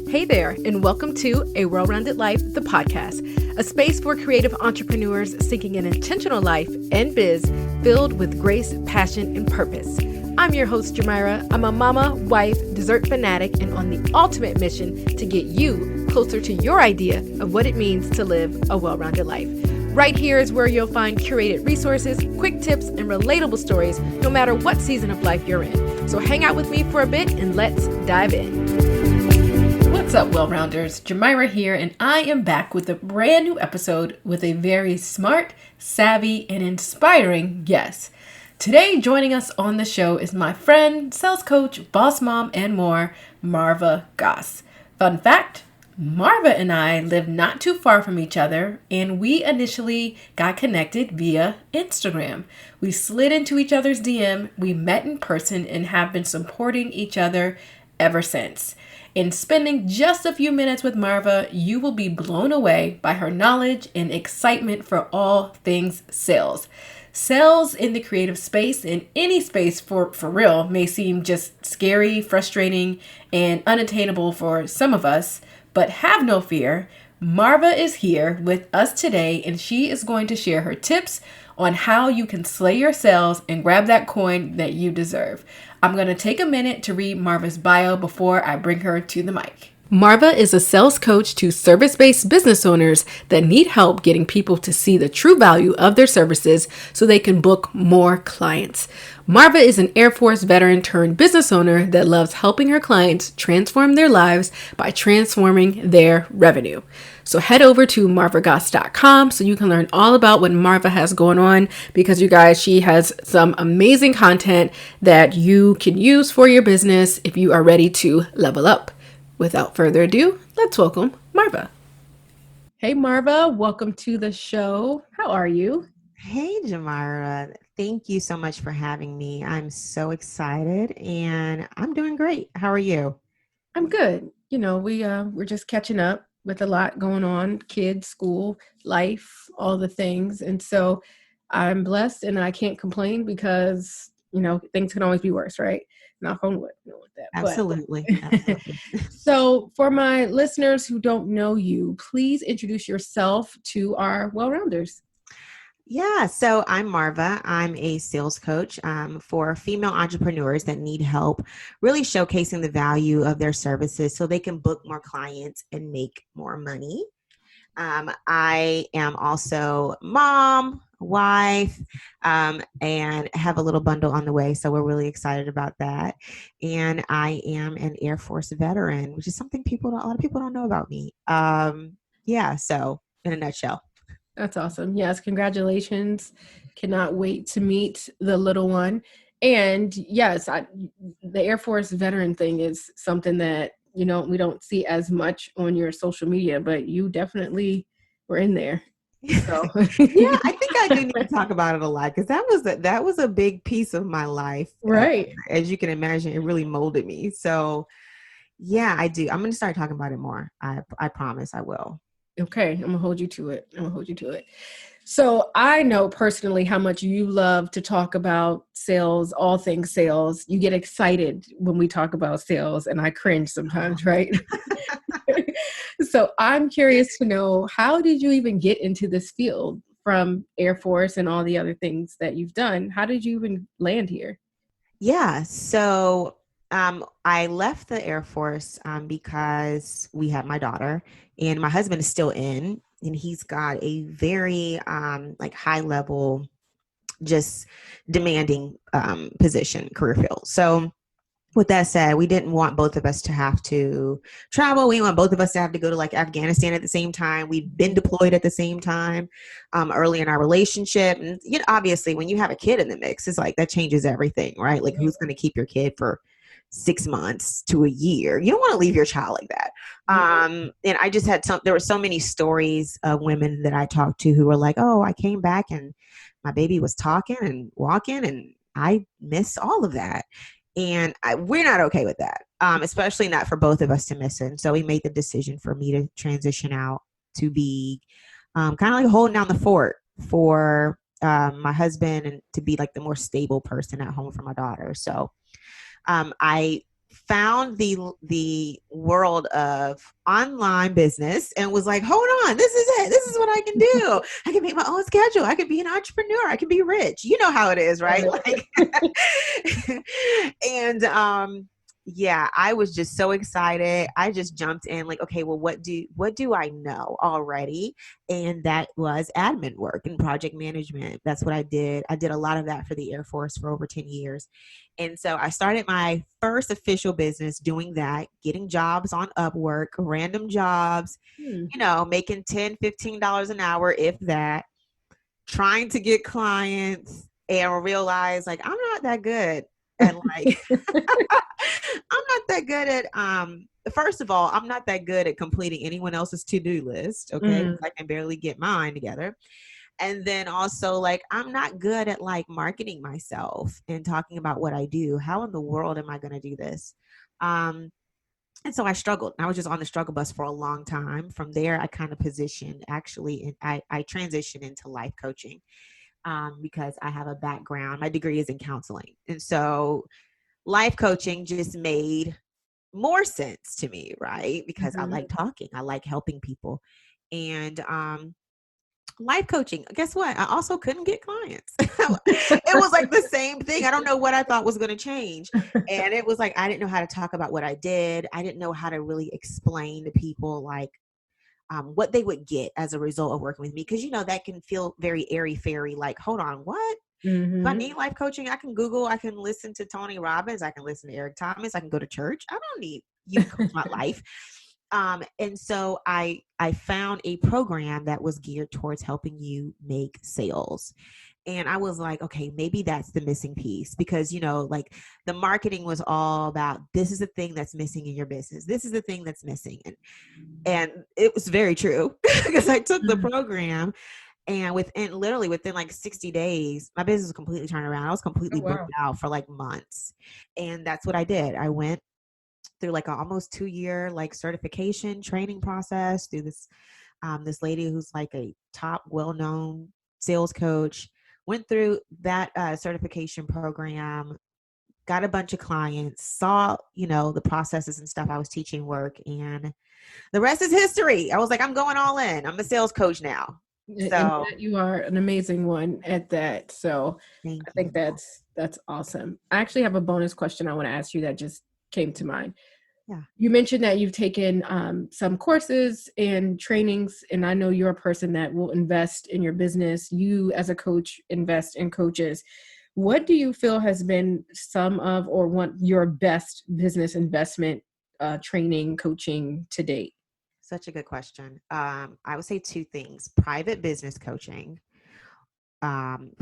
Hey there, and welcome to A Well-Rounded Life, the podcast, a space for creative entrepreneurs seeking an intentional life and biz filled with grace, passion, and purpose. I'm your host, Jamira. I'm a mama, wife, dessert fanatic, and on the ultimate mission to get you closer to your idea of what it means to live a well-rounded life. Right here is where you'll find curated resources, quick tips, and relatable stories, no matter what season of life you're in. So hang out with me for a bit and let's dive in. What's up, well-rounders? Jamira here, and I am back with a brand new episode with a very smart, savvy, and inspiring guest. Today, joining us on the show is my friend, sales coach, boss mom, and more, Marva Goss. Fun fact, Marva and I live not too far from each other, and we initially got connected via Instagram. We slid into each other's DM, we met in person, and have been supporting each other ever since. In spending just a few minutes with Marva, you will be blown away by her knowledge and excitement for all things sales. Sales in the creative space, in any space for real, may seem just scary, frustrating, and unattainable for some of us. But have no fear, Marva is here with us today, and she is going to share her tips on how you can slay your sales and grab that coin that you deserve. I'm going to take a minute to read Marva's bio before I bring her to the mic. Marva is a sales coach to service-based business owners that need help getting people to see the true value of their services so they can book more clients. Marva is an Air Force veteran turned business owner that loves helping her clients transform their lives by transforming their revenue. So head over to marvagoss.com so you can learn all about what Marva has going on, because you guys, she has some amazing content that you can use for your business if you are ready to level up. Without further ado, let's welcome Marva. Hey, Marva, welcome to the show. How are you? Hey, Jamira. Thank you so much for having me. I'm so excited and I'm doing great. How are you? I'm good. You know, we're just catching up with a lot going on, kids, school, life, all the things. And so I'm blessed and I can't complain because, you know, things can always be worse, right? Knock on wood, you know, with that. Absolutely. Absolutely. So for my listeners who don't know you, please introduce yourself to our well-rounders. Yeah, so I'm Marva. I'm a sales coach for female entrepreneurs that need help really showcasing the value of their services so they can book more clients and make more money. I am also mom, wife, and have a little bundle on the way. So we're really excited about that. And I am an Air Force veteran, which is something a lot of people don't know about me. So in a nutshell. That's awesome. Yes, congratulations. Cannot wait to meet the little one. And yes, the Air Force veteran thing is something that, you know, we don't see as much on your social media, but you definitely were in there. So Yeah, I think I do need to talk about it a lot because that was a big piece of my life. Right. As you can imagine, it really molded me. So yeah, I do. I'm going to start talking about it more. I promise I will. Okay, I'm gonna hold you to it. So I know personally how much you love to talk about sales, all things sales. You get excited when we talk about sales, and I cringe sometimes, right? So I'm curious to know, how did you even get into this field from Air Force and all the other things that you've done? How did you even land here? Yeah. So I left the Air Force because we had my daughter, and my husband is still in, and he's got a very like high level, just demanding position, career field. So with that said, we didn't want both of us to have to travel. We want both of us to have to go to like Afghanistan at the same time. We've been deployed at the same time early in our relationship. And you know, obviously, when you have a kid in the mix, it's like that changes everything, right? Like who's going to keep your kid for 6 months to a year? You don't want to leave your child like that. And I just had there were so many stories of women that I talked to who were like, oh, I came back and my baby was talking and walking and I miss all of that. And we're not okay with that, especially not for both of us to miss it. And so we made the decision for me to transition out to be kind of like holding down the fort for my husband and to be like the more stable person at home for my daughter. So I found the world of online business and was like, hold on, this is it. This is what I can do. I can make my own schedule. I can be an entrepreneur. I can be rich. You know how it is, right? Like, and yeah, I was just so excited. I just jumped in like, okay, well, what do I know already? And that was admin work and project management. That's what I did. I did a lot of that for the Air Force for over 10 years. And so I started my first official business doing that, getting jobs on Upwork, random jobs, making $10, $15 an hour, if that, trying to get clients and realize like, I'm not that good at like, I'm not that good at, first of all, I'm not that good at completing anyone else's to-do list. Okay. I can barely get mine together. And then also like, I'm not good at like marketing myself and talking about what I do. How in the world am I going to do this? And so I struggled. I was just on the struggle bus for a long time. From there, I kind of positioned actually, and I transitioned into life coaching because I have a background. My degree is in counseling. And so life coaching just made more sense to me, right? Because I like talking, I like helping people. And life coaching, guess what? I also couldn't get clients. It was like the same thing. I don't know what I thought was going to change. And it was like, I didn't know how to talk about what I did. I didn't know how to really explain to people like what they would get as a result of working with me. Because, that can feel very airy fairy, like, hold on, what? If I need life coaching, I can Google, I can listen to Tony Robbins, I can listen to Eric Thomas, I can go to church. I don't need you to coach my life. And so I found a program that was geared towards helping you make sales. And I was like, okay, maybe that's the missing piece because, like the marketing was all about, this is the thing that's missing in your business. This is the thing that's missing. And it was very true because I took the program. And within like 60 days, my business was completely turned around. I was completely booked out for like months. And that's what I did. I went through like an almost 2-year like certification training process through this lady who's like a top well-known sales coach, went through that certification program, got a bunch of clients, saw, the processes and stuff I was teaching work, and the rest is history. I was like, I'm going all in. I'm a sales coach now. So and you are an amazing one at that. So I think that's awesome. I actually have a bonus question I want to ask you that just came to mind. Yeah. You mentioned that you've taken some courses and trainings, and I know you're a person that will invest in your business. You as a coach invest in coaches. What do you feel has been some of or your best business investment training, coaching to date? Such a good question. I would say 2 things: private business coaching. And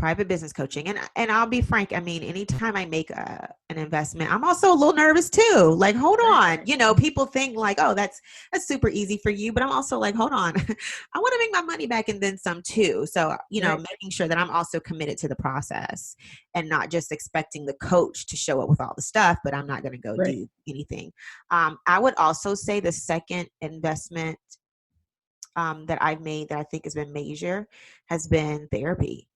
I'll be frank. I mean, anytime I make an investment, I'm also a little nervous too. Like, hold on, people think like, oh, that's super easy for you, but I'm also like, hold on, I want to make my money back and then some too. So, making sure that I'm also committed to the process and not just expecting the coach to show up with all the stuff, but I'm not going to go do anything. I would also say the second investment that I've made that I think has been major has been therapy,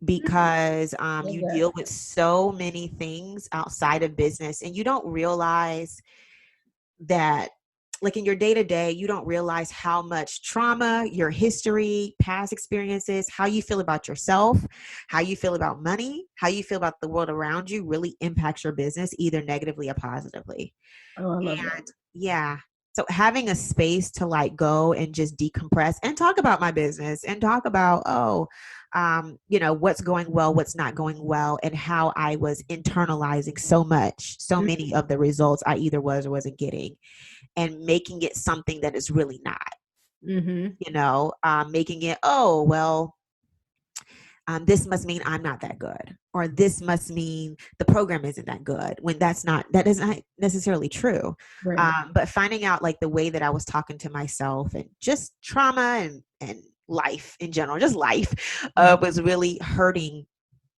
because you deal with so many things outside of business and you don't realize that, like in your day-to-day, you don't realize how much trauma, your history, past experiences, how you feel about yourself, how you feel about money, how you feel about the world around you really impacts your business either negatively or positively. Oh, I love that. Yeah. So having a space to like go and just decompress and talk about my business and talk about, what's going well, what's not going well, and how I was internalizing so many of the results I either was or wasn't getting, and making it something that is really not, making it, oh, well, this must mean I'm not that good, or this must mean the program isn't that good, when that is not necessarily true. Right. But finding out like the way that I was talking to myself and just trauma and life in general, just life, was really hurting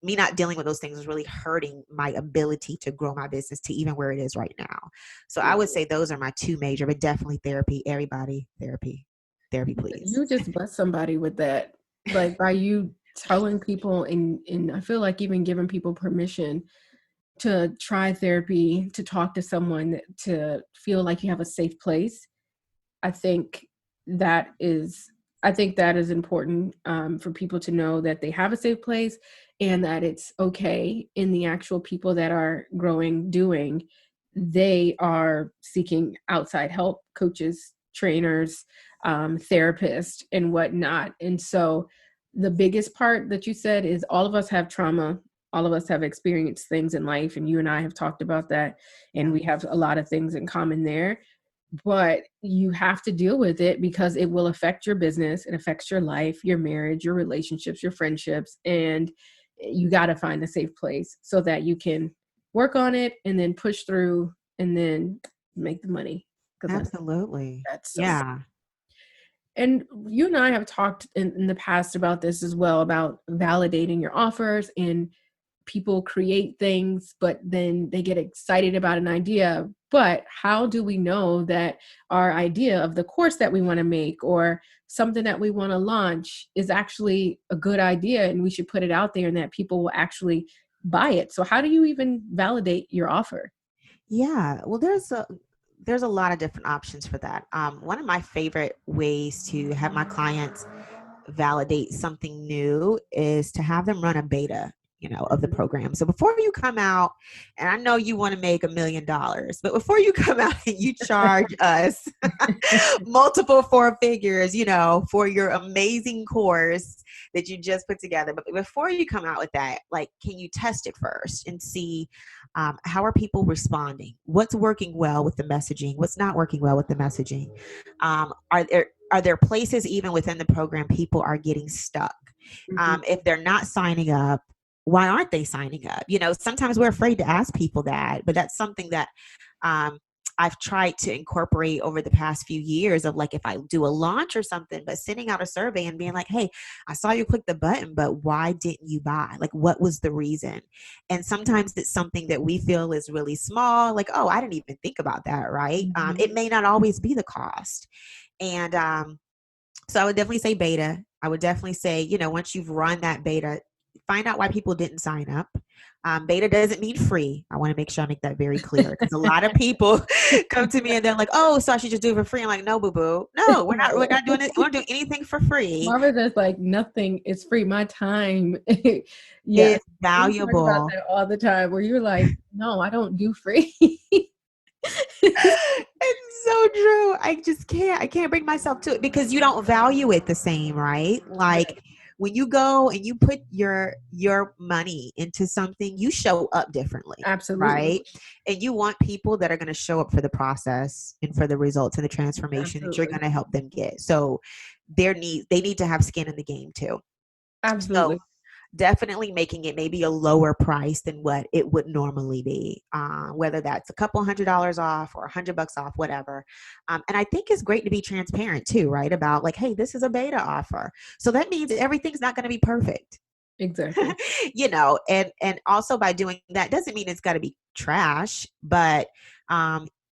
me. Not dealing with those things was really hurting my ability to grow my business to even where it is right now. So I would say those are my 2 major, but definitely therapy. Everybody, therapy, please. You just bless somebody with that, like by you telling people and I feel like even giving people permission to try therapy, to talk to someone, to feel like you have a safe place. I think that is I think that is important, for people to know that they have a safe place and that it's okay. In the actual people that are growing, doing, they are seeking outside help, coaches, trainers, therapists, and whatnot. And so, the biggest part that you said is all of us have trauma. All of us have experienced things in life, and you and I have talked about that, and Yeah, we have a lot of things in common there, but you have to deal with it because it will affect your business, it affects your life, your marriage, your relationships, your friendships, and you got to find a safe place so that you can work on it and then push through and then make the money, because absolutely. that's so. Yeah. And you and I have talked in the past about this as well, about validating your offers. And people create things, but then they get excited about an idea. But how do we know that our idea of the course that we want to make or something that we want to launch is actually a good idea and we should put it out there and that people will actually buy it? So how do you even validate your offer? Yeah. Well, there's a lot of different options for that. One of my favorite ways to have my clients validate something new is to have them run a beta, of the Mhm. program. So before you come out, and I know you want to make $1 million, but before you come out and you charge us multiple four figures, for your amazing course that you just put together. But before you come out with that, like, can you test it first and see how are people responding? What's working well with the messaging? What's not working well with the messaging? Are there places even within the program people are getting stuck? Mhm. If they're not signing up, why aren't they signing up? Sometimes we're afraid to ask people that, but that's something that um, I've tried to incorporate over the past few years of, like, if I do a launch or something, but sending out a survey and being like, hey, I saw you click the button, but why didn't you buy? Like, what was the reason? And sometimes it's something that we feel is really small, like, oh, I didn't even think about that, right? Mhm. It may not always be the cost. And so I would definitely say beta. I would definitely say, once you've run that beta, find out why people didn't sign up. Beta doesn't mean free. I want to make sure I make that very clear, because a lot of people come to me and they're like, "Oh, so I should just do it for free." I'm like, "No, boo boo. No, we're not. We're No. not doing it. We're not doing anything for free. Marva is like, nothing is free. My time. Yes. It's We talk about valuable." that all the time where you're like, no, I don't do free. It's so true. I just can't. I can't bring myself to it because you don't value it the same, right? Right. Like, when you go and you put your money into something, you show up differently, Absolutely. right? And you want people that are going to show up for the process and for the results and the transformation that you're Absolutely. going to help them get. So they need to have skin in the game too. So Absolutely. definitely making it maybe a lower price than what it would normally be, whether that's a couple $100s off or $100 off, whatever. And I think it's great to be transparent too, right? About, like, hey, this is a beta offer. So that means everything's not going to be perfect. Exactly. And also, by doing that doesn't mean it's got to be trash, but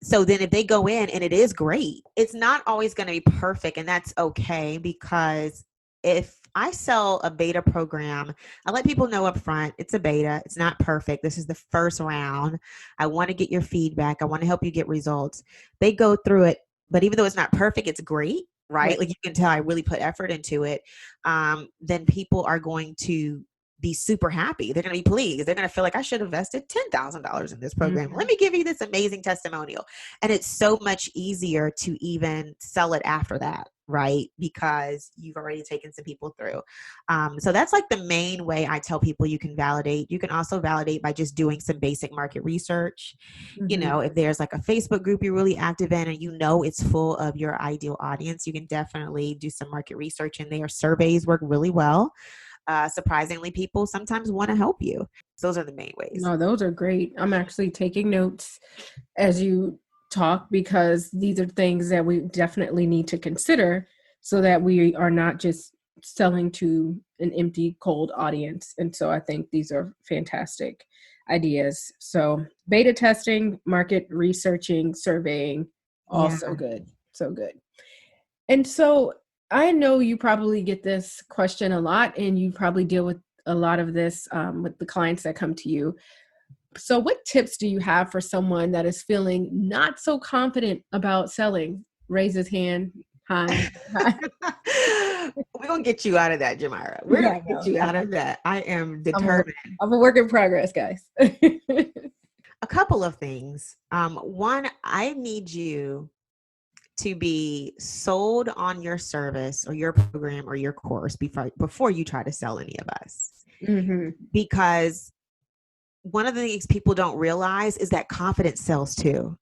so then if they go in and it is great, it's not always going to be perfect, and that's okay, because if I sell a beta program, I let people know up front, it's a beta, it's not perfect, this is the first round, I want to get your feedback, I want to help you get results. They go through it, but even though it's not perfect, it's great, right? Right. Like, you can tell I really put effort into it. Then people are going to be super happy. They're going to be pleased. They're going to feel like, I should have invested $10,000 in this program. Let Mhm. me give you this amazing testimonial. And it's so much easier to even sell it after that, right? Because you've already taken some people through. So that's like the main way I tell people you can validate. You can also validate by just doing some basic market research. Mhm. If there's like a Facebook group you're really active in and it's full of your ideal audience, you can definitely do some market research in there. Surveys work really well. Surprisingly, people sometimes want to help you. Those are the main ways. No, those are great. I'm actually taking notes as you talk because these are things that we definitely need to consider so that we are not just selling to an empty, cold audience. And so I think these are fantastic ideas. So beta testing, market researching, surveying, all Yeah. so good. So good. And so I know you probably get this question a lot and you probably deal with a lot of this with the clients that come to you. So what tips do you have for someone that is feeling not so confident about selling? Raise his hand high. We're going to get you out of that, Jamira. We're Yeah, going I to get know. you out of that. I am I'm a, determined. I'm a work in progress, guys. A couple of things. One, I need you to be sold on your service or your program or your course before you try to sell any of us. Mm-hmm. Because one of the things people don't realize is that confidence sells too.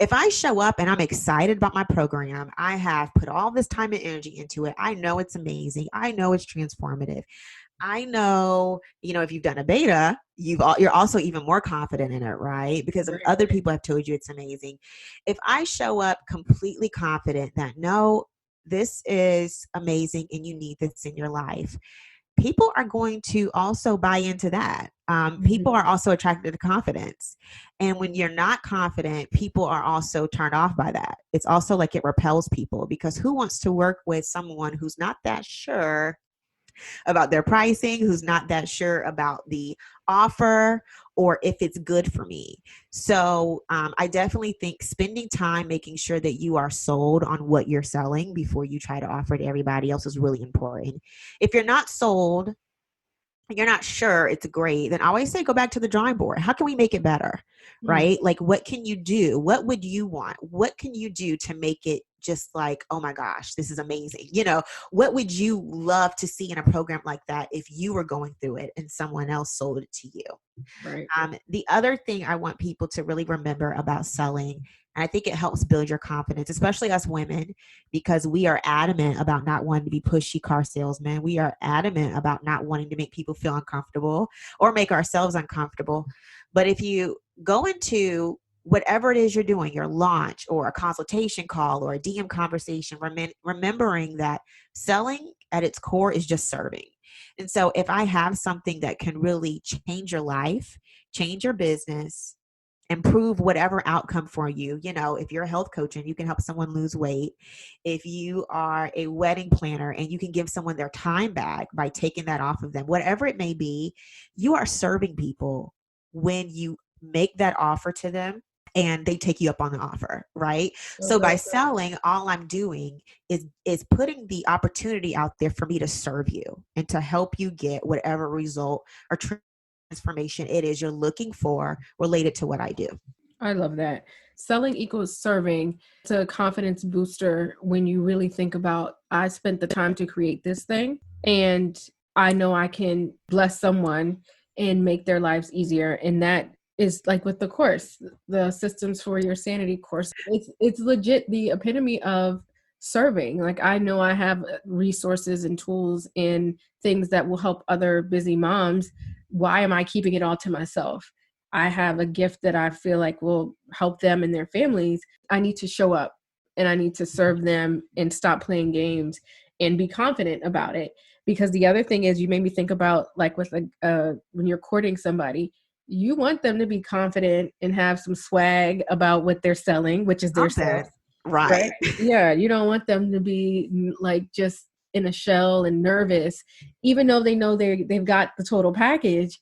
If I show up and I'm excited about my program, I have put all this time and energy into it. I know it's amazing. I know it's transformative. I know, if you've done a beta, you're also even more confident in it, right? Because Right. other people have told you it's amazing. If I show up completely confident that no, this is amazing and you need this in your life, people are going to also buy into that. People are also attracted to confidence. And when you're not confident, people are also turned off by that. It's also like it repels people, because who wants to work with someone who's not that sure about their pricing, who's not that sure about the offer or if it's good for me. So I definitely think spending time making sure that you are sold on what you're selling before you try to offer to everybody else is really important. If you're not sold, you're not sure it's great, then I always say go back to the drawing board. How can we make it better? Right? Like, what can you do? What would you want? What can you do to make it just like, oh my gosh, this is amazing? What would you love to see in a program like that if you were going through it and someone else sold it to you? Right. The other thing I want people to really remember about selling, and I think it helps build your confidence, especially us women, because we are adamant about not wanting to be pushy car salesmen. We are adamant about not wanting to make people feel uncomfortable or make ourselves uncomfortable. But if you go into whatever it is you're doing, your launch or a consultation call or a DM conversation, remembering that selling at its core is just serving. And so if I have something that can really change your life, change your business, improve whatever outcome for you, if you're a health coach and you can help someone lose weight, if you are a wedding planner and you can give someone their time back by taking that off of them, whatever it may be, you are serving people when you make that offer to them and they take you up on the offer, right? So by selling, all I'm doing is putting the opportunity out there for me to serve you and to help you get whatever result or transformation it is you're looking for related to what I do. I love that. Selling equals serving. It's a confidence booster when you really think about, I spent the time to create this thing and I know I can bless someone and make their lives easier. And that is like with the course, the Systems for Your Sanity course. It's legit the epitome of serving. Like, I know I have resources and tools and things that will help other busy moms. Why am I keeping it all to myself? I have a gift that I feel like will help them and their families. I need to show up and I need to serve them and stop playing games and be confident about it. Because the other thing is, you made me think about, like, with when you're courting somebody, you want them to be confident and have some swag about what they're selling, which is their stuff. Right. Right? Yeah, you don't want them to be like just in a shell and nervous, even though they know they've got the total package.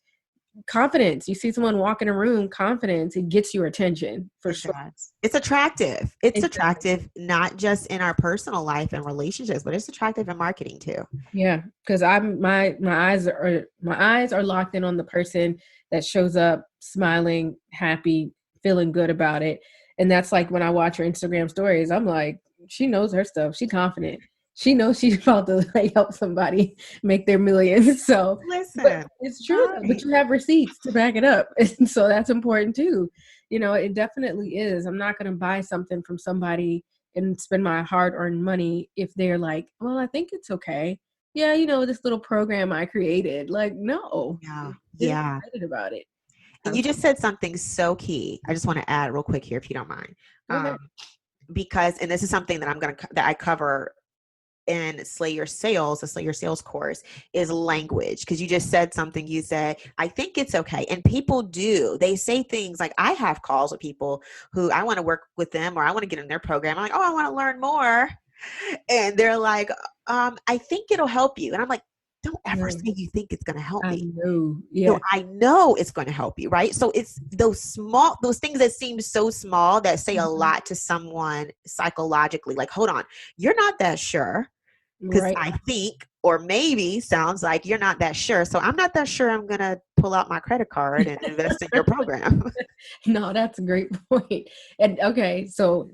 Confidence. You see someone walk in a room, confidence, it gets your attention for It sure. does. It's attractive. It's Exactly. attractive, not just in our personal life and relationships, but it's attractive in marketing too. Yeah, because my eyes are locked in on the person that shows up smiling, happy, feeling good about it. And that's like when I watch her Instagram stories, I'm like, she knows her stuff. She's confident. She knows she's about to like help somebody make their millions. So, but Listen, it's true though, but right. you have receipts to back it up. And so that's important too. It definitely is. I'm not going to buy something from somebody and spend my hard-earned money if they're like, well, I think it's okay. Yeah, this little program I created. Like, no, Yeah. get Yeah. excited about it. And you just said something so key. I just want to add real quick here, if you don't mind. Go ahead. Because, and this is something that I cover in Slay Your Sales, the Slay Your Sales course, is language. Because you just said something, you said, I think it's okay. And people do. They say things like, I have calls with people who I want to work with them or I want to get in their program. I'm like, oh, I want to learn more. And they're like, I think it'll help you. And I'm like, don't ever No, say you think it's going to help I me. know. No, Yeah. I know it's going to help you, right? So it's those things that seem so small that say a Mhm. lot to someone psychologically. Like, hold on, you're not that sure because Right. I think, or maybe sounds like you're not that sure. So I'm not that sure I'm going to pull out my credit card and invest in your program. No, that's a great point. And okay, so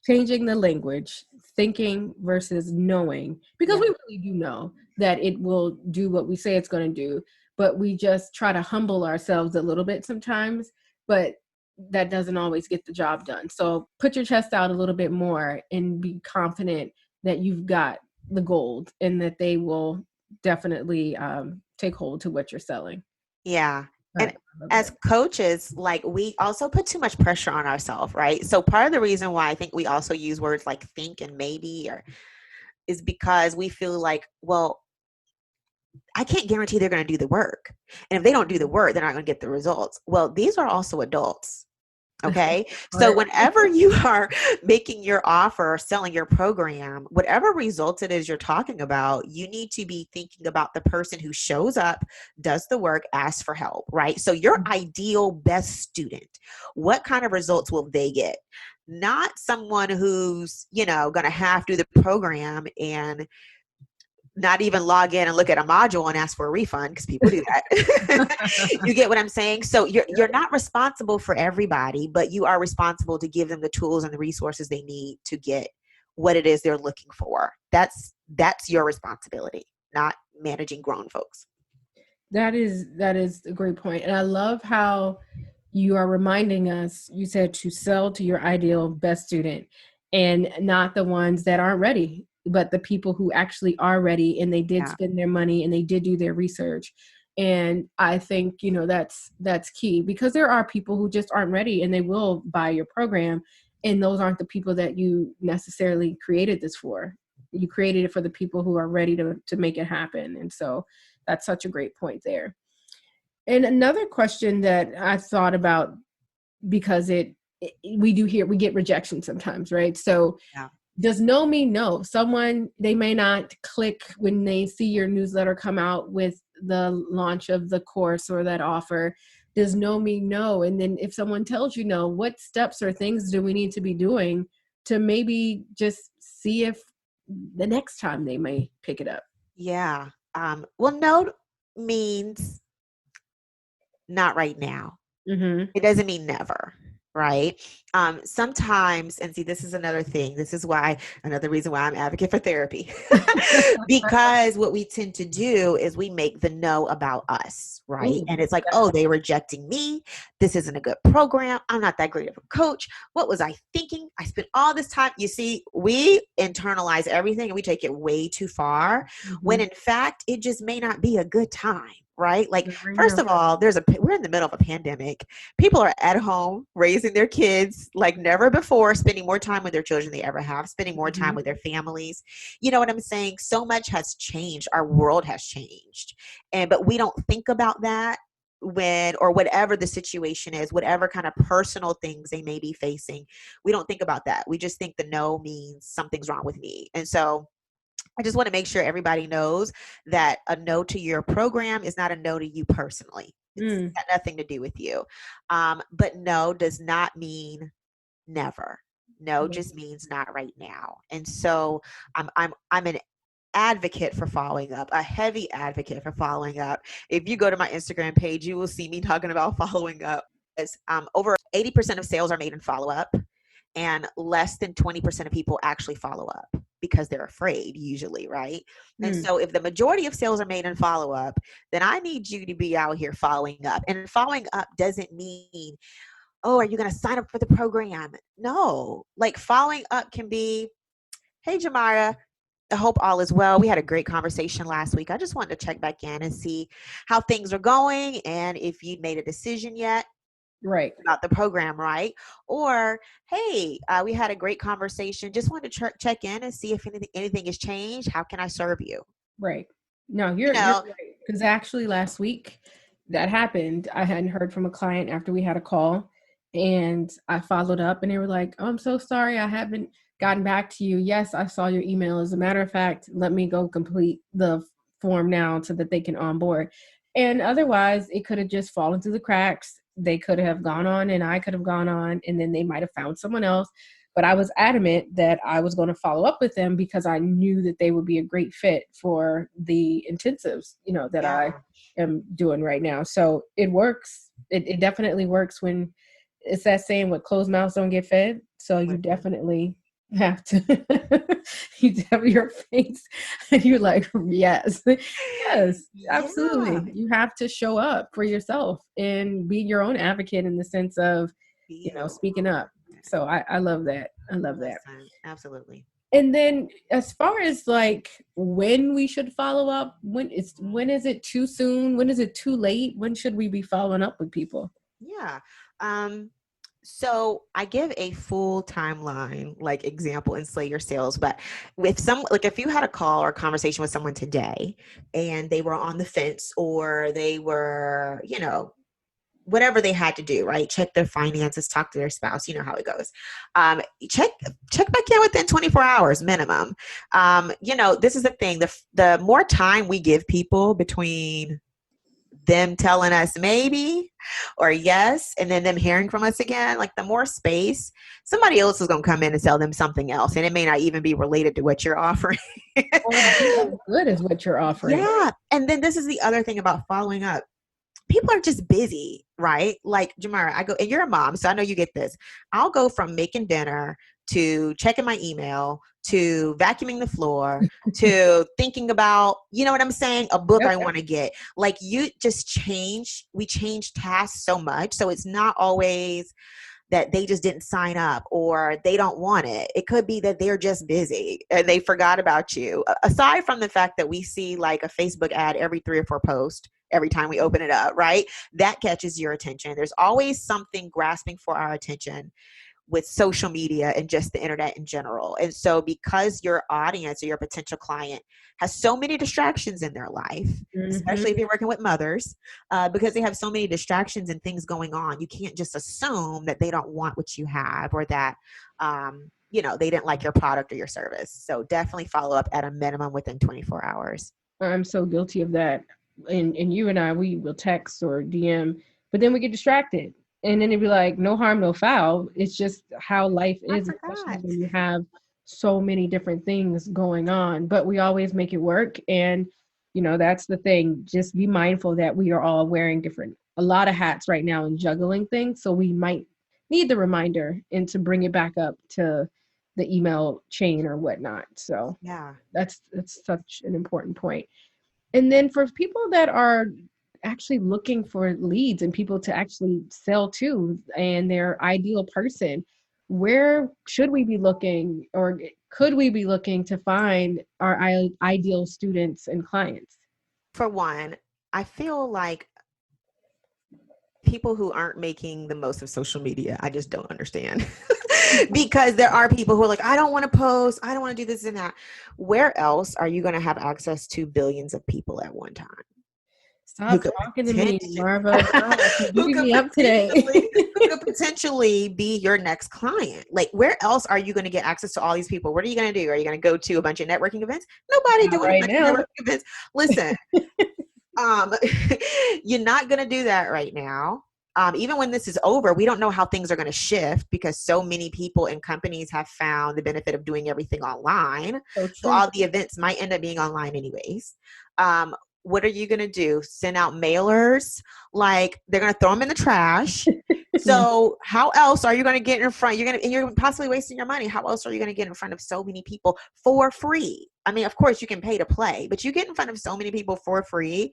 changing the language, thinking versus knowing, because Yeah. we really do know that it will do what we say it's going to do, but we just try to humble ourselves a little bit sometimes, but that doesn't always get the job done. So put your chest out a little bit more and be confident that you've got the gold and that they will definitely take hold to what you're selling. Yeah. I And love as that. coaches, like we also put too much pressure on ourselves, right? So part of the reason why I think we also use words like think and maybe or is because we feel like, well, I can't guarantee they're going to do the work. And if they don't do the work, they're not going to get the results. Well, these are also adults. Okay. So Part. whenever you are making your offer or selling your program, whatever results it is you're talking about, you need to be thinking about the person who shows up, does the work, asks for help, right? So your ideal best student, what kind of results will they get? Not someone who's, going to half do the program and not even log in and look at a module and ask for a refund because people do that. You get what I'm saying? So you're not responsible for everybody, but you are responsible to give them the tools and the resources they need to get what it is they're looking for. That's your responsibility, not managing grown folks. That is a great point. And I love how you are reminding us, you said to sell to your ideal best student and not the ones that aren't ready, but the people who actually are ready and they did Yeah. spend their money and they did do their research. And I think, that's key because there are people who just aren't ready and they will buy your program. And those aren't the people that you necessarily created this for. You created it for the people who are ready to make it happen. And so that's such a great point there. And another question that I thought about because we get rejection sometimes, right? So Yeah. does no mean no? Someone, they may not click when they see your newsletter come out with the launch of the course or that offer. Does no mean no? And then if someone tells you no, what steps or things do we need to be doing to maybe just see if the next time they may pick it up? Yeah. Well, no means not right now. Mm-hmm. It doesn't mean never, right? Sometimes, and see, this is another thing. This is why another reason why I'm advocate for therapy, because what we tend to do is we make the no about us, right? Ooh, And it's like, oh, they rejecting me. This isn't a good program. I'm not that great of a coach. What was I thinking? I spent all this time. You see, we internalize everything and we take it way too far. When mhm. in fact, it just may not be a good time. Right? Like, Right first now. of all, we're in the middle of a pandemic. People are at home raising their kids like never before, spending more time with their children than they ever have, spending more time Mhm. with their families. You know what I'm saying? So much has changed. Our world has changed. But we don't think about that when, or whatever the situation is, whatever kind of personal things they may be facing. We don't think about that. We just think the no means something's wrong with me. And so I just want to make sure everybody knows that a no to your program is not a no to you personally. It's Mm. got nothing to do with you. But no does not mean never. No Right. just means not right now. And so I'm an advocate for following up, a heavy advocate for following up. If you go to my Instagram page, you will see me talking about following up. As over 80% of sales are made in follow up, and less than 20% of people actually follow up because they're afraid usually, right? And Mm. so if the majority of sales are made in follow up, then I need you to be out here following up. And following up doesn't mean, oh, are you going to sign up for the program? No, like following up can be, hey, Jamara, I hope all is well. We had a great conversation last week. I just wanted to check back in and see how things are going and if you'd made a decision yet Right. about the program, right? Or, hey, we had a great conversation. Just wanted to check in and see if anything has changed. How can I serve you? Right. No, You you're know, right. Because actually last week that happened. I hadn't heard from a client after we had a call and I followed up and they were like, oh, I'm so sorry I haven't gotten back to you. Yes, I saw your email. As a matter of fact, let me go complete the form now so that they can onboard. And otherwise, it could have just fallen through the cracks. They could have gone on, and I could have gone on, and then they might have found someone else. But I was adamant that I was going to follow up with them because I knew that they would be a great fit for the intensives, that I am doing right now. So it works. It definitely works when it's that saying, what closed mouths don't get fed. So you definitely have to you have your face and you're like, yes, yes, absolutely. You have to show up for yourself and be your own advocate in the sense of, speaking up. So I love that. I love that. Absolutely. And then as far as like when we should follow up, when is it too soon? When is it too late? When should we be following up with people? Yeah. So I give a full timeline, like example in Slay Your Sales, but if you had a call or conversation with someone today and they were on the fence or they were, whatever they had to do, right? Check their finances, talk to their spouse, you know how it goes. Check back in within 24 hours minimum. This is the thing, the more time we give people between them telling us maybe or yes, and then them hearing from us again, like the more space, somebody else is going to come in and sell them something else. And it may not even be related to what you're offering. Or as good as what you're offering. Yeah. And then this is the other thing about following up. People are just busy, right? Like Jamara, I go, and you're a mom, so I know you get this. I'll go from making dinner to checking my email to vacuuming the floor to thinking about, you know what I'm saying? A book I want to get. Like we change tasks so much. So it's not always that they just didn't sign up or they don't want it. It could be that they're just busy and they forgot about you. Aside from the fact that we see like a Facebook ad every 3 or 4 posts every time we open it up, right? That catches your attention. There's always something grasping for our attention with social media and just the internet in general. And so because your audience or your potential client has so many distractions in their life, especially if you're working with mothers, because they have so many distractions and things going on, you can't just assume that they don't want what you have or that, they didn't like your product or your service. So definitely follow up at a minimum within 24 hours. I'm so guilty of that. And you and I, we will text or DM, but then we get distracted. And then it'd be like, no harm, no foul. It's just how life is, especially when you have so many different things going on. But we always make it work. And, that's the thing. Just be mindful that we are all wearing a lot of hats right now and juggling things. So we might need the reminder and to bring it back up to the email chain or whatnot. So yeah, that's such an important point. And then for people that are actually looking for leads and people to actually sell to and their ideal person, where should we be looking or could we be looking to find our ideal students and clients? For one, I feel like people who aren't making the most of social media, I just don't understand. Because there are people who are like, I don't want to post, I don't want to do this and that. Where else are you going to have access to billions of people at one time? Stop talking to me, Marva. You're beating me up today. Who could potentially be your next client? Like, where else are you going to get access to all these people? What are you going to do? Are you going to go to a bunch of networking events? Nobody doing right now. Networking events. Listen, you're not going to do that right now. Even when this is over, we don't know how things are going to shift because so many people and companies have found the benefit of doing everything online. So all the events might end up being online anyways. What are you going to do? Send out mailers? Like they're going to throw them in the trash. So how else are you going to get in front? And you're possibly wasting your money. How else are you going to get in front of so many people for free? I mean, of course you can pay to play, but you get in front of so many people for free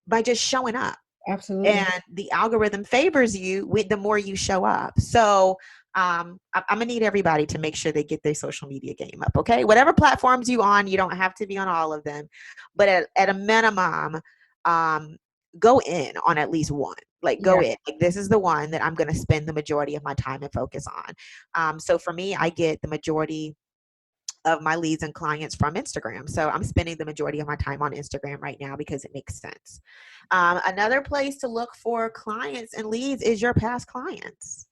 by just showing up. Absolutely. And the algorithm favors you with the more you show up. So I'm gonna need everybody to make sure they get their social media game up. Okay. Whatever platforms you on, you don't have to be on all of them, but at a minimum, go in on at least one. Like go in. Like this is the one that I'm going to spend the majority of my time and focus on. So for me, I get the majority of my leads and clients from Instagram. So I'm spending the majority of my time on Instagram right now because it makes sense. Another place to look for clients and leads is your past clients.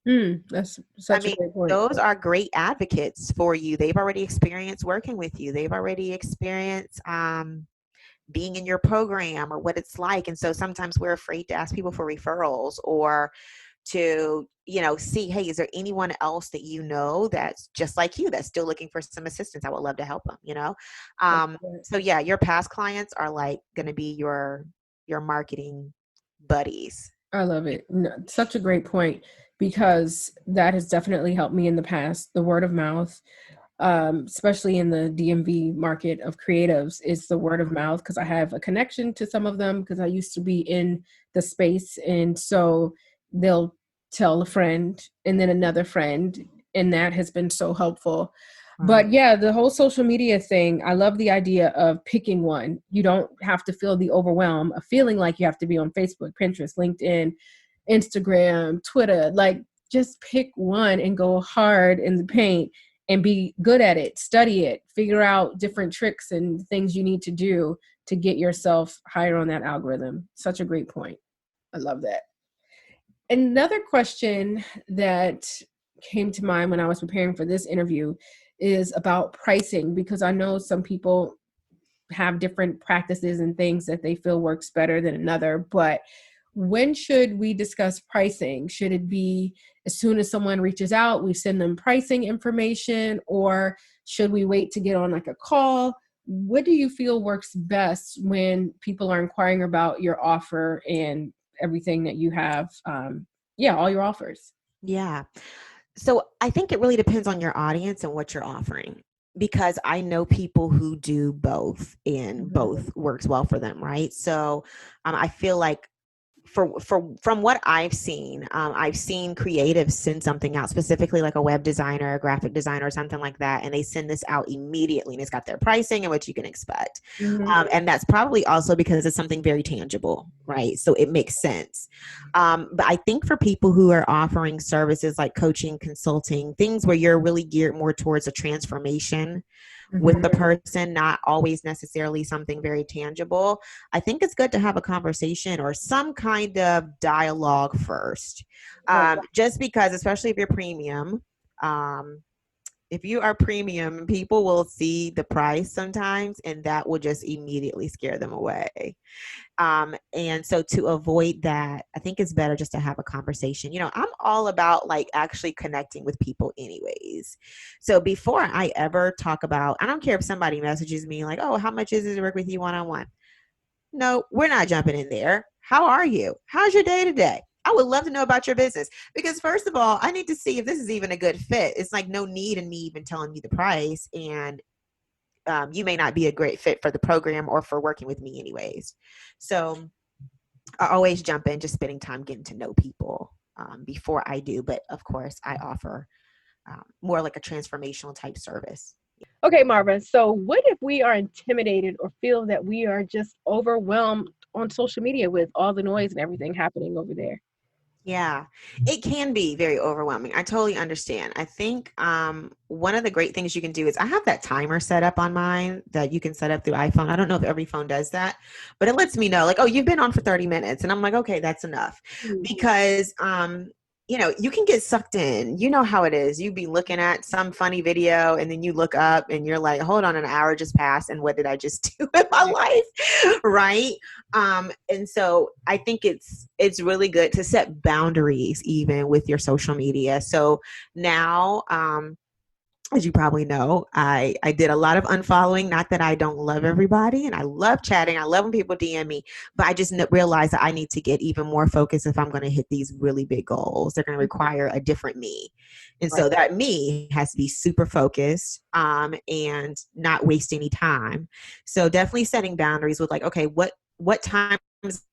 That's such a great point. Those are great advocates for you. They've already experienced working with you. They've already experienced, being in your program or what it's like. And so sometimes we're afraid to ask people for referrals or to, see, hey, is there anyone else that that's just like you, that's still looking for some assistance? I would love to help them. So yeah, your past clients are like going to be your marketing buddies. I love it. No, such a great point, because that has definitely helped me in the past. The word of mouth, especially in the DMV market of creatives, is the word of mouth, because I have a connection to some of them because I used to be in the space. And so they'll tell a friend and then another friend. And that has been so helpful. But yeah, the whole social media thing, I love the idea of picking one. You don't have to feel the overwhelm of feeling like you have to be on Facebook, Pinterest, LinkedIn, Instagram, Twitter. Like, just pick one and go hard in the paint and be good at it. Study it, figure out different tricks and things you need to do to get yourself higher on that algorithm. Such a great point. I love that. Another question that came to mind when I was preparing for this interview is about pricing, because I know some people have different practices and things that they feel works better than another. But when should we discuss pricing? Should it be as soon as someone reaches out, we send them pricing information, or should we wait to get on like a call? What do you feel works best when people are inquiring about your offer and everything that you have? All your offers. Yeah. So I think it really depends on your audience and what you're offering, because I know people who do both and both works well for them. Right. So I feel like from what I've seen creatives send something out, specifically like a web designer, a graphic designer, or something like that, and they send this out immediately, and it's got their pricing and what you can expect. And that's probably also because it's something very tangible, right? So it makes sense. But I think for people who are offering services like coaching, consulting, things where you're really geared more towards a transformation with the person, not always necessarily something very tangible, I think it's good to have a conversation or some kind of dialogue first. Just because, especially if you're premium, if you are premium, people will see the price sometimes, and that will just immediately scare them away. And so to avoid that, I think it's better just to have a conversation. I'm all about like actually connecting with people anyways. So before I ever talk about, I don't care if somebody messages me like, oh, how much is it to work with you one-on-one? No, we're not jumping in there. How are you? How's your day today? I would love to know about your business, because first of all, I need to see if this is even a good fit. It's like no need in me even telling you the price, and you may not be a great fit for the program or for working with me anyways. So I always jump in, just spending time getting to know people before I do. But of course, I offer more like a transformational type service. Okay, Marva. So what if we are intimidated or feel that we are just overwhelmed on social media with all the noise and everything happening over there? Yeah, it can be very overwhelming. I totally understand. I think one of the great things you can do is, I have that timer set up on mine that you can set up through iPhone. I don't know if every phone does that, but it lets me know like, oh, you've been on for 30 minutes. And I'm like, okay, that's enough. Because you can get sucked in. You know how it is. You be looking at some funny video and then you look up and you're like, hold on, an hour just passed. And what did I just do in my life? Right. And so I think it's really good to set boundaries even with your social media. So now, as you probably know, I did a lot of unfollowing. Not that I don't love everybody, and I love chatting. I love when people DM me, but I just realized that I need to get even more focused if I'm going to hit these really big goals. They're going to require a different me. And so that me has to be super focused and not waste any time. So definitely setting boundaries with like, okay, what times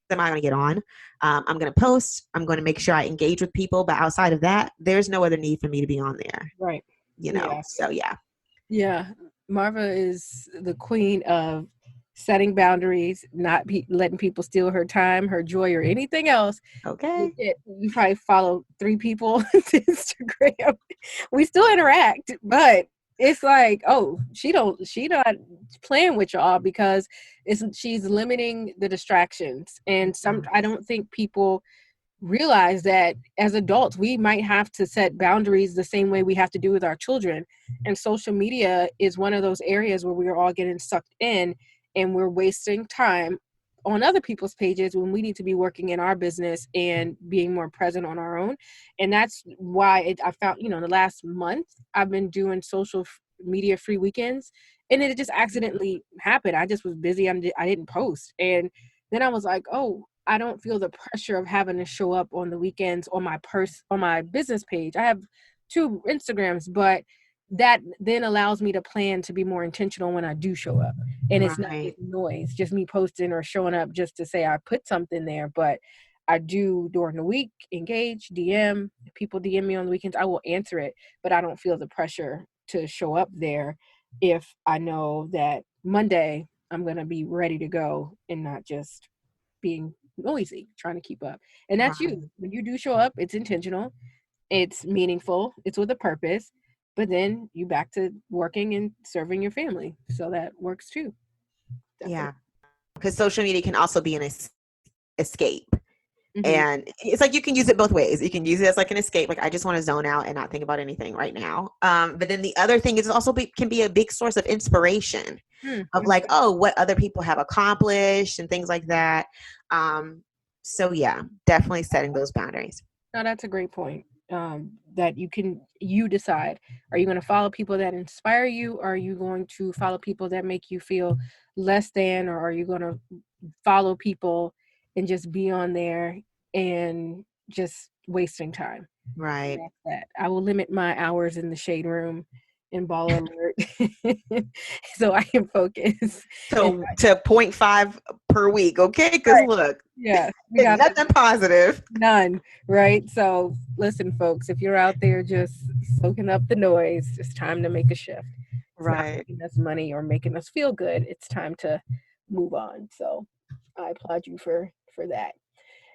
am I going to get on? I'm going to post. I'm going to make sure I engage with people. But outside of that, there's no other need for me to be on there. Right. So yeah. Yeah. Marva is the queen of setting boundaries, not letting people steal her time, her joy, or anything else. Okay. You probably follow 3 people on Instagram. We still interact, but it's like, oh, she not playing with y'all, because she's limiting the distractions. And I don't think people realize that as adults, we might have to set boundaries the same way we have to do with our children. And social media is one of those areas where we are all getting sucked in, and we're wasting time on other people's pages when we need to be working in our business and being more present on our own. And that's why I found, in the last month, I've been doing social media free weekends, and it just accidentally happened. I just was busy. I didn't post. And then I was like, oh, I don't feel the pressure of having to show up on the weekends on on my business page. I have 2 Instagrams, but that then allows me to plan to be more intentional when I do show up. And it's not Right. just noise, just me posting or showing up just to say I put something there. But I do during the week engage, DM. If people DM me on the weekends, I will answer it, but I don't feel the pressure to show up there if I know that Monday I'm going to be ready to go and not just being noisy, trying to keep up. And that's you. Right. When you do show up, it's intentional, it's meaningful, it's with a purpose, but then you back to working and serving your family. So that works too. Definitely. Yeah. Because social media can also be an escape. Hmm. And it's like you can use it both ways. You can use it as like an escape, like I just want to zone out and not think about anything right now. But then the other thing is also can be a big source of inspiration of Mm-hmm. like, oh, what other people have accomplished and things like that. So yeah, definitely setting those boundaries. No, that's a great point. That you decide. Are you going to follow people that inspire you? Or are you going to follow people that make you feel less than? Or are you going to follow people and just be on there and just wasting time? Right. That's that. I will limit my hours in the shade room and ball alert so I can focus. And So to point 0.5 per week, okay? Because right, look, yeah, we got nothing positive. none, right? So listen, folks, if you're out there just soaking up the noise, it's time to make a shift. It's not Right. making us money or making us feel good. It's time to move on. So I applaud you for that.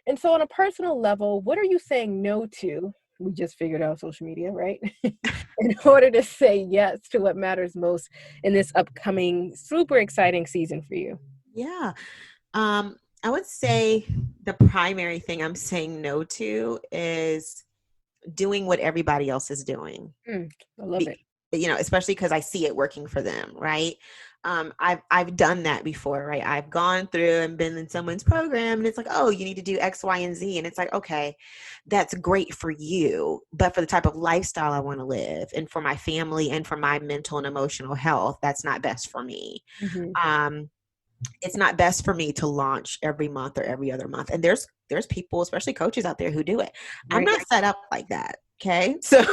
And so on a personal level, what are you saying no to? We just figured out social media, right? In order to say yes to what matters most in this upcoming super exciting season for you. Yeah. I would say the primary thing I'm saying no to is doing what everybody else is doing. Mm, I love it. Be, especially because I see it working for them, right? I've done that before, right? I've gone through and been in someone's program, and it's like, oh, you need to do X, Y, and Z, and it's like, okay, that's great for you, but for the type of lifestyle I want to live, and for my family, and for my mental and emotional health, that's not best for me. Hmm. Um, it's not best for me to launch every month or every other month. And there's people, especially coaches out there who do it. I'm Right. not set up like that. Okay. So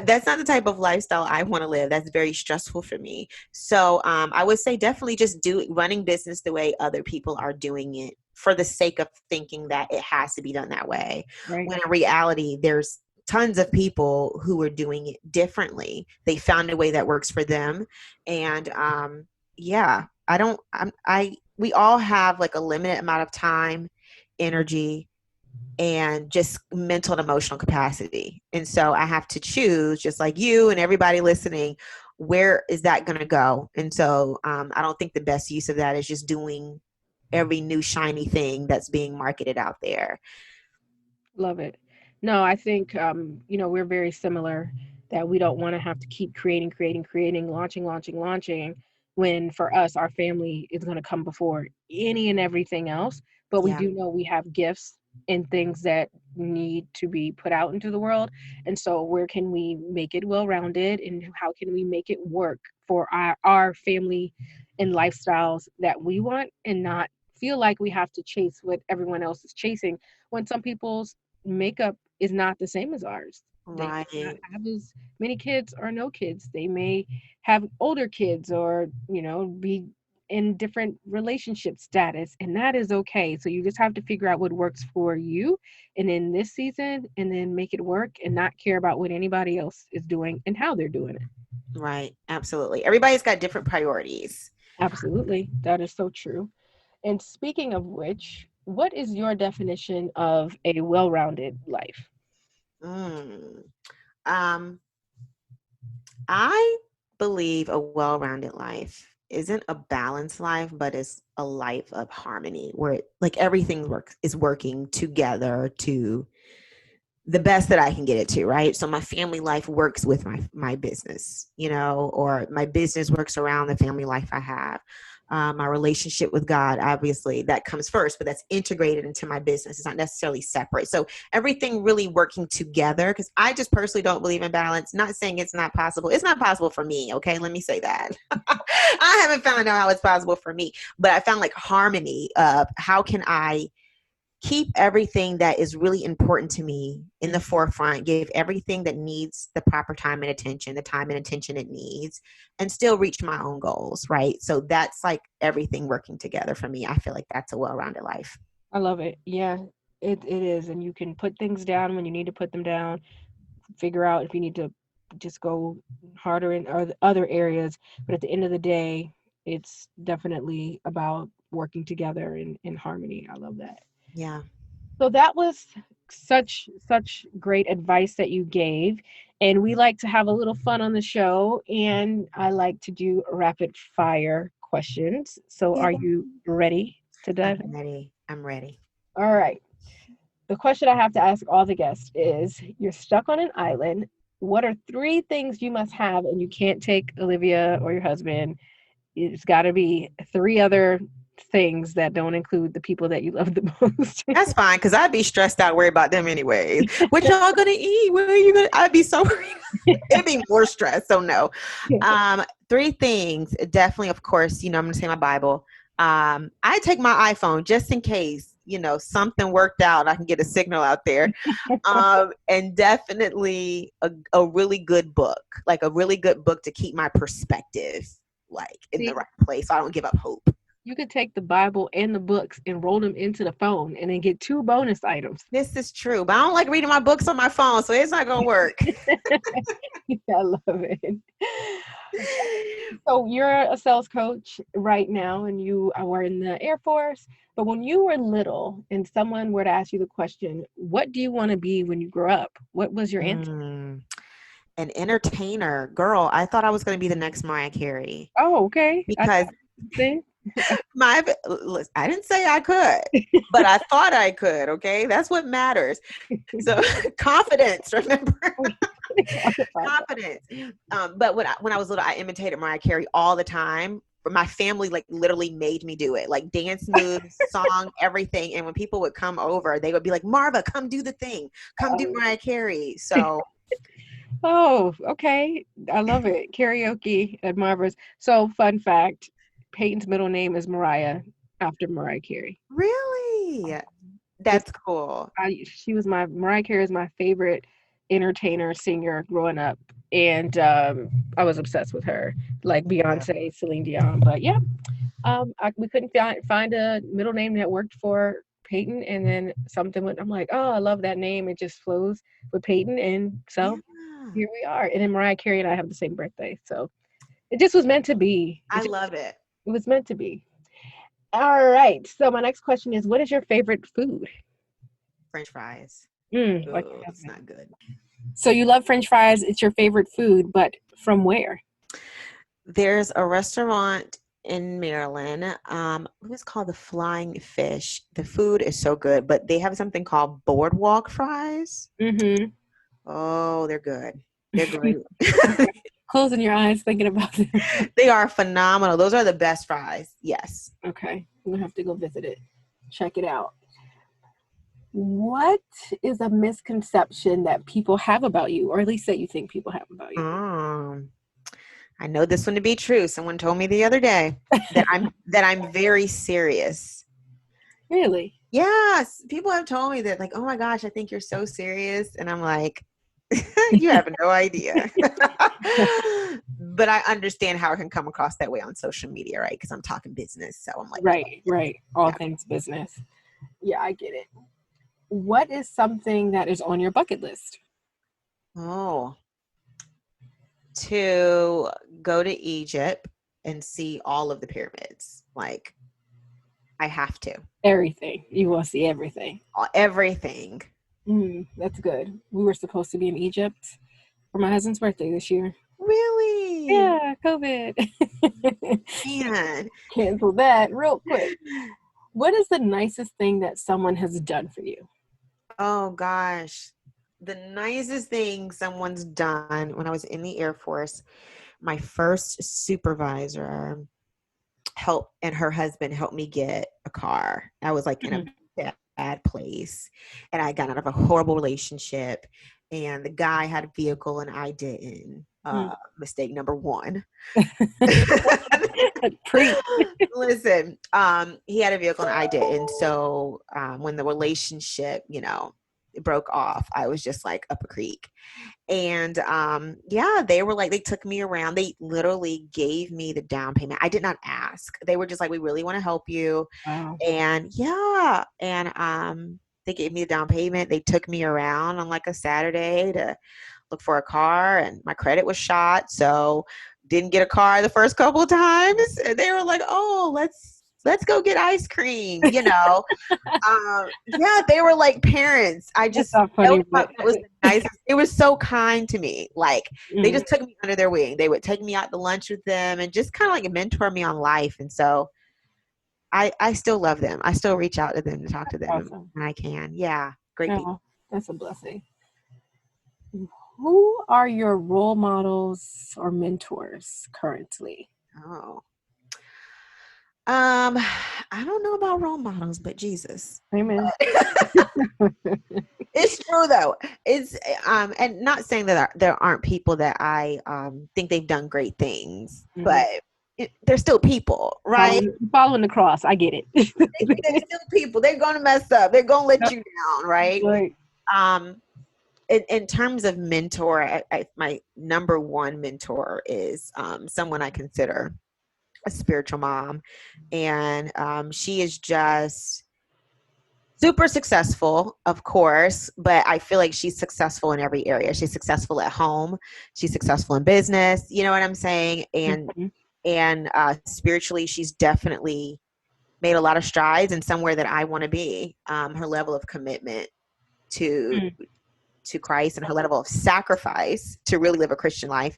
that's not the type of lifestyle I want to live. That's very stressful for me. So I would say definitely just running business the way other people are doing it for the sake of thinking that it has to be done that way. Right. When in reality, there's tons of people who are doing it differently. They found a way that works for them. And yeah, I don't, we all have like a limited amount of time, energy, and just mental and emotional capacity. And so I have to choose, just like you and everybody listening, where is that going to go? And so I don't think the best use of that is just doing every new shiny thing that's being marketed out there. Love it. No, I think we're very similar that we don't want to have to keep creating, launching when for us our family is going to come before any and everything else, but we Yeah, do know we have gifts and things that need to be put out into the world. And so where can we make it well-rounded and how can we make it work for our family and lifestyles that we want and not feel like we have to chase what everyone else is chasing when some people's makeup is not the same as ours. They may not right. have as many kids or no kids. They may have older kids or, be in different relationship status, and that is okay. So you just have to figure out what works for you and in this season and then make it work and not care about what anybody else is doing and how they're doing it. Right. Absolutely. Everybody's got different priorities. Absolutely. That is so true. And speaking of which, what is your definition of a well-rounded life? Mm. Um, I believe a well-rounded life isn't a balanced life, but it's a life of harmony where like everything is working together to the best that I can get it to, right? So my family life works with my business, or my business works around the family life I have. My relationship with God, obviously, that comes first, but that's integrated into my business. It's not necessarily separate. So everything really working together, because I just personally don't believe in balance. Not saying it's not possible. It's not possible for me. Okay, let me say that. I haven't found out how it's possible for me, but I found like harmony of how can I keep everything that is really important to me in the forefront, give everything that needs the proper time and attention, the time and attention it needs, and still reach my own goals, right? So that's like everything working together for me. I feel like that's a well-rounded life. I love it. Yeah, it is. And you can put things down when you need to put them down, figure out if you need to just go harder in other areas. But at the end of the day, it's definitely about working together in harmony. I love that. Yeah. So that was such great advice that you gave. And we like to have a little fun on the show, and I like to do rapid fire questions. So Yeah. are you ready to I'm dive in? ready. I'm ready. All right. The question I have to ask all the guests is, you're stuck on an island. What are three things you must have, and you can't take Olivia or your husband? It's got to be three other things that don't include the people that you love the most. That's fine, because I'd be stressed out worried about them anyways. What y'all gonna eat? Where are you gonna? I'd be so it'd be more stress. So no. Three things. Definitely, of course, I'm gonna say my Bible. I take my iPhone just in case, something worked out. I can get a signal out there. And definitely a really good book, like a really good book to keep my perspective like in the right place. So I don't give up hope. You could take the Bible and the books and roll them into the phone and then get two bonus items. This is true, but I don't like reading my books on my phone, so it's not gonna work. I love it. So you're a sales coach right now, and you were in the Air Force. But when you were little and someone were to ask you the question, what do you want to be when you grow up? What was your answer? An entertainer. Girl, I thought I was going to be the next Mariah Carey. Oh, okay. Because I didn't say I could, but I thought I could. Okay. That's what matters. So confidence, remember? Confidence. But when I was little, I imitated Mariah Carey all the time. My family like literally made me do it, like dance moves, song, everything. And when people would come over, they would be like, Marva, come do the thing. Come do Mariah Carey. So oh, okay. I love it. Karaoke at Marva's. So fun fact, Peyton's middle name is Mariah, after Mariah Carey. Really? That's cool. Mariah Carey is my favorite entertainer, singer growing up. And I was obsessed with her, like Beyonce, Celine Dion. But yeah, we couldn't find a middle name that worked for Peyton. And then I'm like, oh, I love that name. It just flows with Peyton. And so here we are. And then Mariah Carey and I have the same birthday. So it just was meant to be. I love it. It was meant to be. All right. So my next question is, what is your favorite food? French fries. It's not good. So you love French fries. It's your favorite food, but from where? There's a restaurant in Maryland. It was called the Flying Fish. The food is so good, but they have something called boardwalk fries. Mm-hmm. Oh, they're good. They're great. Closing your eyes thinking about them. They are phenomenal. Those are the best fries. Yes. Okay. I'm gonna have to go visit it. Check it out. What is a misconception that people have about you, or at least that you think people have about you? I know this one to be true. Someone told me the other day that I'm very serious. Really? Yes. People have told me that, like, oh my gosh, I think you're so serious. And I'm like, you have no idea. But I understand how it can come across that way on social media, right? Because I'm talking business. So I'm like, right. All things business. Yeah, I get it. What is something that is on your bucket list? Oh, to go to Egypt and see all of the pyramids. Like, I have to. Everything. You want to see everything. Everything. That's good. We were supposed to be in Egypt for my husband's birthday this year. Really? Yeah, COVID. Man. Cancel that real quick. What is the nicest thing that someone has done for you? Oh gosh. the nicest thing someone's done when I was in the Air Force, my first supervisor helped and her husband helped me get a car. I was like in a bad place and I got out of a horrible relationship and the guy had a vehicle and I didn't. Mistake number one. Listen, he had a vehicle and I didn't. So when the relationship, it broke off, I was just like up a creek. And yeah, they were like, they took me around. They literally gave me the down payment. I did not ask. They were just like, we really want to help you. Wow. And yeah, and they gave me the down payment. They took me around on like a Saturday to look for a car, and my credit was shot, so didn't get a car the first couple of times. And they were like, "Oh, let's go get ice cream," Yeah, they were like parents. I just that was the nicest. It was so kind to me. Like they just took me under their wing. They would take me out to lunch with them and just kind of like mentor me on life. And so I still love them. I still reach out to them to talk to them when I can. Yeah, great people. That's a blessing. Who are your role models or mentors currently? Oh. I don't know about role models, but Jesus. Amen. It's true though. It's and not saying that there aren't people that I think they've done great things, but they're still people, right? Following the cross, I get it. They're still people. They're gonna mess up. They're gonna let you down, right? In terms of mentor, my number one mentor is someone I consider a spiritual mom, and she is just super successful, of course, but I feel like she's successful in every area. She's successful at home. She's successful in business. You know what I'm saying? And spiritually, she's definitely made a lot of strides and somewhere that I want to be. Her level of commitment to Christ and her level of sacrifice to really live a Christian life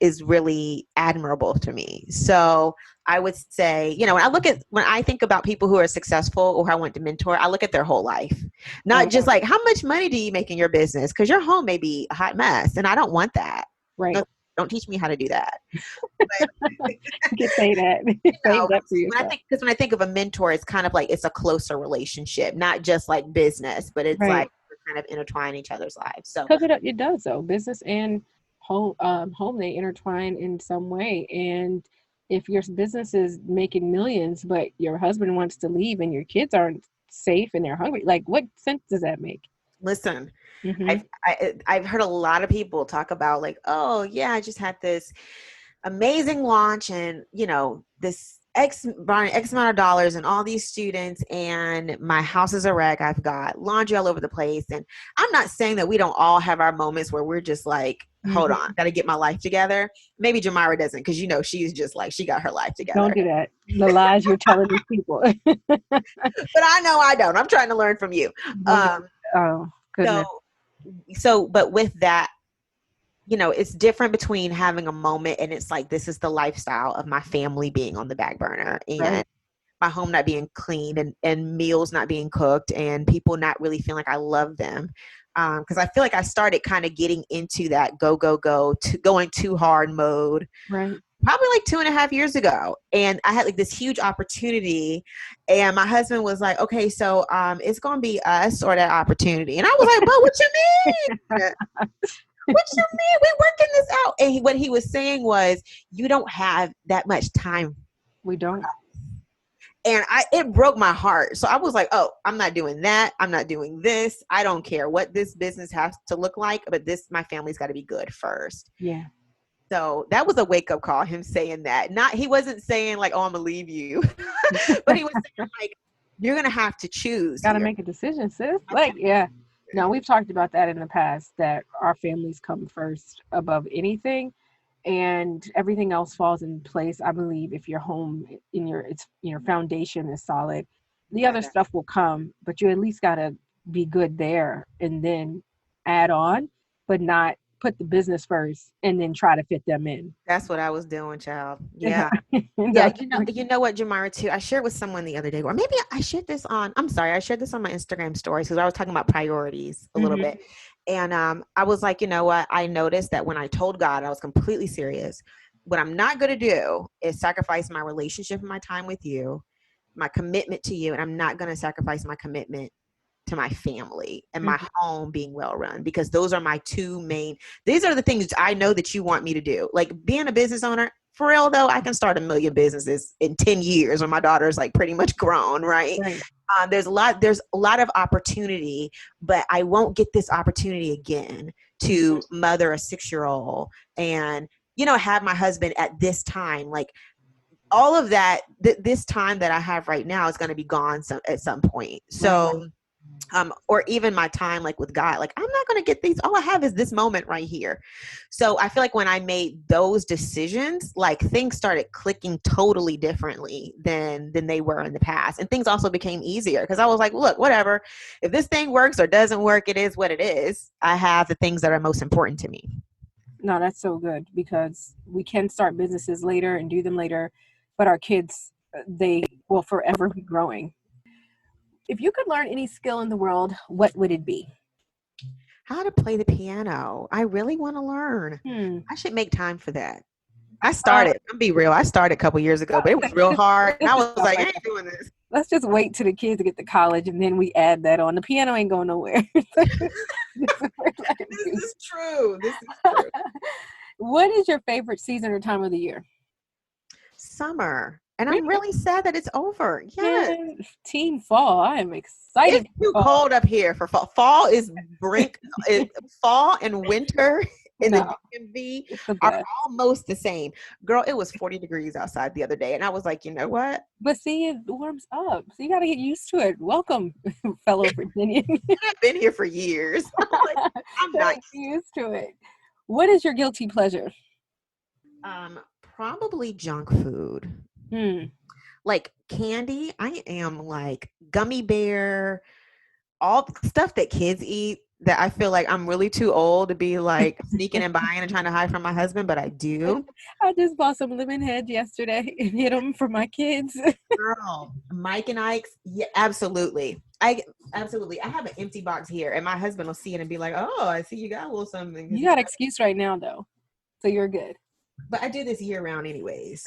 is really admirable to me. So I would say, when I think about people who are successful or who I want to mentor, I look at their whole life, not just like, how much money do you make in your business? Because your home may be a hot mess and I don't want that. Right. Don't teach me how to do that. You can say that. When I think of a mentor, it's kind of like it's a closer relationship, not just like business, but it's like we're kind of intertwine each other's lives. So because it does though, business and home they intertwine in some way. And if your business is making millions, but your husband wants to leave and your kids aren't safe and they're hungry, like what sense does that make? Listen, I've heard a lot of people talk about like, oh yeah, I just had this amazing launch and this X amount of dollars and all these students and my house is a wreck. I've got laundry all over the place. And I'm not saying that we don't all have our moments where we're just like, hold on, got to get my life together. Maybe Jamira doesn't, because she's just like, she got her life together. Don't do that. The lies you're telling these people. But I know I don't. I'm trying to learn from you. Oh, goodness. But with that, it's different between having a moment and it's like, this is the lifestyle of my family being on the back burner and my home not being clean and meals not being cooked and people not really feeling like I love them. Because I feel like I started kind of getting into that going too hard mode. Right. Probably like 2.5 years ago. And I had like this huge opportunity and my husband was like, okay, so it's going to be us or that opportunity. And I was like, but what you mean? What you mean? We working this out. And what he was saying was, you don't have that much time. We don't. And it broke my heart. So I was like, oh, I'm not doing that. I'm not doing this. I don't care what this business has to look like, but my family's got to be good first. Yeah. So that was a wake-up call, him saying that. He wasn't saying like, oh, I'm going to leave you. But he was saying like, you're going to have to choose. Got to make a decision, sis. Like, yeah. No, we've talked about that in the past, that our families come first above anything and everything else falls in place. I believe if your home your foundation is solid, the other stuff will come, but you at least got to be good there and then add on, but not put the business first and then try to fit them in. That's what I was doing, child. Yeah. Yeah. Yeah, you know what, Jamara, too. I shared with someone the other day, or maybe I shared this on, I'm sorry, I shared this on my Instagram stories because I was talking about priorities a little bit. And I was like, you know what? I noticed that when I told God I was completely serious, what I'm not going to do is sacrifice my relationship and my time with you, my commitment to you, and I'm not going to sacrifice my commitment to my family and my home being well run, because those are my two main, these are the things I know that you want me to do. Like being a business owner, for real though, I can start 1 million businesses in 10 years when my daughter's like pretty much grown, right? There's a lot of opportunity, but I won't get this opportunity again to mother a 6-year-old and, you know, have my husband at this time. Like all of that, this time that I have right now is going to be gone at some point. So or even my time like with God, like I'm not going to get these. All I have is this moment right here. So I feel like when I made those decisions, like things started clicking totally differently than they were in the past. And things also became easier because I was like, look, whatever, if this thing works or doesn't work, it is what it is. I have the things that are most important to me. No, that's so good, because we can start businesses later and do them later, but our kids, they will forever be growing. If you could learn any skill in the world, what would it be? How to play the piano. I really want to learn. I should make time for that. I started, I'll be real, I started a couple years ago, but it was real hard. And I was like, I ain't doing this. Let's just wait till the kids get to college and then we add that on. The piano ain't going nowhere. This is true. What is your favorite season or time of the year? Summer. And I'm really sad that it's over. Yes. Team fall. I am excited. It's too cold up here for fall. Fall is fall and winter in the DMV are almost the same. Girl, it was 40 degrees outside the other day. And I was like, you know what? But see, it warms up. So you got to get used to it. Welcome, fellow Virginian. I've been here for years. I'm not used to it. What is your guilty pleasure? Probably junk food. Like candy. I am like gummy bear, all stuff that kids eat that I feel like I'm really too old to be like sneaking and buying and trying to hide from my husband, but I do. I just bought some lemon heads yesterday and hid them for my kids. Girl, Mike and Ike's, yeah, absolutely. I have an empty box here and my husband will see it and be like, oh, I see you got a little something. You got an excuse right now though, so you're good. But I do this year round anyways.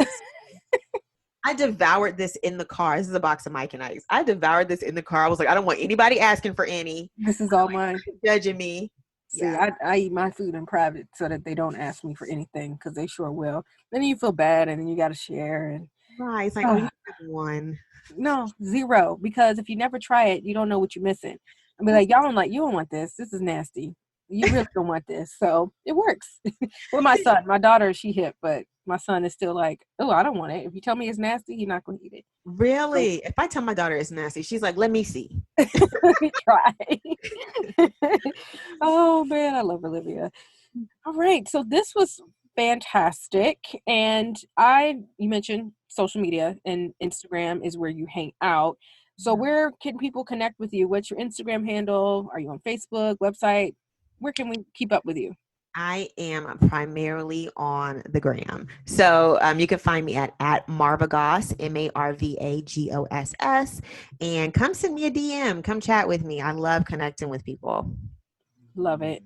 I devoured this in the car. This is a box of Mike and Ike's. I devoured this in the car. I was like, I don't want anybody asking for any. This is all mine. Judging me. See, I eat my food in private so that they don't ask me for anything, because they sure will. Then you feel bad and then you got to share. And right. It's like, oh, you have one. No, 0. Because if you never try it, you don't know what you're missing. I'll be like, you don't want this. This is nasty. You really don't want this. So it works. With my son, my daughter, she hip, but my son is still like, oh, I don't want it. If you tell me it's nasty, you're not going to eat it. Really? If I tell my daughter it's nasty, she's like, let me see. Let me try. Oh, man, I love Olivia. All right. So this was fantastic. And you mentioned social media, and Instagram is where you hang out. So where can people connect with you? What's your Instagram handle? Are you on Facebook, website? Where can we keep up with you? I am primarily on the gram. So you can find me at Marva Goss, MarvaGoss. And come send me a DM. Come chat with me. I love connecting with people. Love it.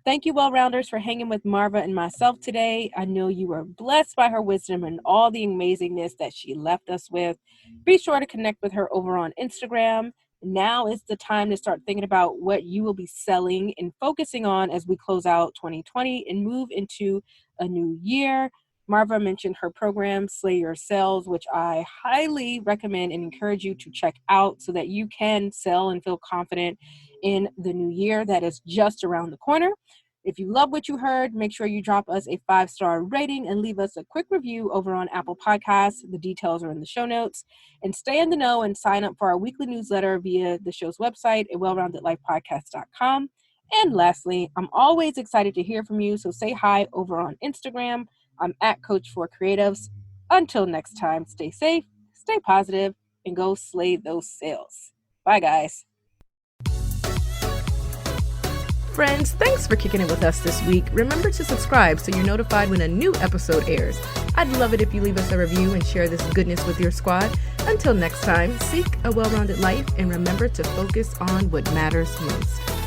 Thank you, Well-Rounders, for hanging with Marva and myself today. I know you were blessed by her wisdom and all the amazingness that she left us with. Be sure to connect with her over on Instagram. Now is the time to start thinking about what you will be selling and focusing on as we close out 2020 and move into a new year. Marva mentioned her program, Slay Your Sales, which I highly recommend and encourage you to check out so that you can sell and feel confident in the new year that is just around the corner. If you love what you heard, make sure you drop us a 5-star rating and leave us a quick review over on Apple Podcasts. The details are in the show notes. And stay in the know and sign up for our weekly newsletter via the show's website at wellroundeddlifepodcast.com. And lastly, I'm always excited to hear from you, so say hi over on Instagram. I'm at Coach4Creatives. Until next time, stay safe, stay positive, and go slay those sales. Bye, guys. friends, thanks for kicking it with us this week. Remember to subscribe so you're notified when a new episode airs. I'd love it if you leave us a review and share this goodness with your squad. Until next time, seek a well-rounded life and remember to focus on what matters most.